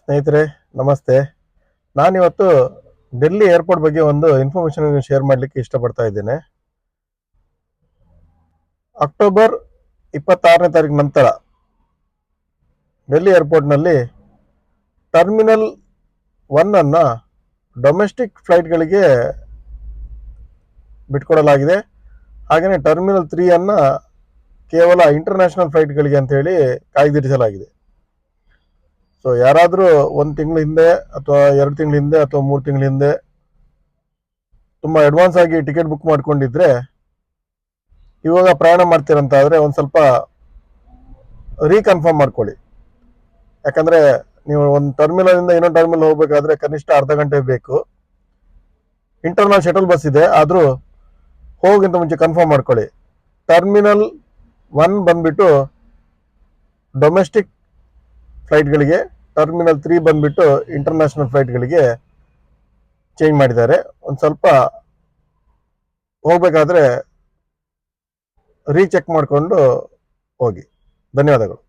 ಸ್ನೇಹಿತರೆ ನಮಸ್ತೆ. ನಾನಿವತ್ತು ಡೆಲ್ಲಿ ಏರ್ಪೋರ್ಟ್ ಬಗ್ಗೆ ಒಂದು ಇನ್ಫಾರ್ಮೇಷನ್ ಶೇರ್ ಮಾಡಲಿಕ್ಕೆ ಇಷ್ಟಪಡ್ತಾ ಇದ್ದೇನೆ. ಅಕ್ಟೋಬರ್ 26ನೇ ತಾರೀಕು ನಂತರ ಡೆಲ್ಲಿ ಏರ್ಪೋರ್ಟ್ನಲ್ಲಿ ಟರ್ಮಿನಲ್ 1 ಅನ್ನ ಡೊಮೆಸ್ಟಿಕ್ ಫ್ಲೈಟ್ಗಳಿಗೆ ಬಿಟ್ಕೊಡಲಾಗಿದೆ. ಹಾಗೆಯೇ ಟರ್ಮಿನಲ್ 3 ಅನ್ನ ಕೇವಲ ಇಂಟರ್ನ್ಯಾಷನಲ್ ಫ್ಲೈಟ್ಗಳಿಗೆ ಅಂತ ಹೇಳಿ ಕಾಯ್ದಿರಿಸಲಾಗಿದೆ. ಸೊ ಯಾರಾದರೂ 1 ತಿಂಗಳ ಹಿಂದೆ ಅಥವಾ 2 ತಿಂಗಳ ಹಿಂದೆ ಅಥವಾ 3 ತಿಂಗಳ ಹಿಂದೆ ತುಂಬ ಅಡ್ವಾನ್ಸ್ ಆಗಿ ಟಿಕೆಟ್ ಬುಕ್ ಮಾಡ್ಕೊಂಡಿದ್ರೆ ಇವಾಗ ಪ್ರಯಾಣ ಮಾಡ್ತೀರಂತ ಆದರೆ ಒಂದು ಸ್ವಲ್ಪ ರೀಕನ್ಫರ್ಮ್ ಮಾಡ್ಕೊಳ್ಳಿ. ಯಾಕಂದರೆ ನೀವು ಒಂದು ಟರ್ಮಿನಲಿಂದ ಇನ್ನೊಂದು ಟರ್ಮಿನಲ್ ಹೋಗಬೇಕಾದ್ರೆ ಕನಿಷ್ಠ ಅರ್ಧ ಗಂಟೆ ಬೇಕು. ಇಂಟರ್ನಲ್ ಶಟಲ್ ಬಸ್ ಇದೆ, ಆದರೂ ಹೋಗಿಂತ ಮುಂಚೆ ಕನ್ಫರ್ಮ್ ಮಾಡ್ಕೊಳ್ಳಿ. ಟರ್ಮಿನಲ್ 1 ಬಂದ್ಬಿಟ್ಟು ಡೊಮೆಸ್ಟಿಕ್ ಫ್ಲೈಟ್ಗಳಿಗೆ, ಟರ್ಮಿನಲ್ 3 ಬಂದ್ಬಿಟ್ಟು ಇಂಟರ್ನ್ಯಾಷನಲ್ ಫ್ಲೈಟ್ಗಳಿಗೆ ಚೇಂಜ್ ಮಾಡಿದ್ದಾರೆ. ಒಂದು ಸ್ವಲ್ಪ ಹೋಗಬೇಕಾದ್ರೆ ರೀಚೆಕ್ ಮಾಡಿಕೊಂಡು ಹೋಗಿ. ಧನ್ಯವಾದಗಳು.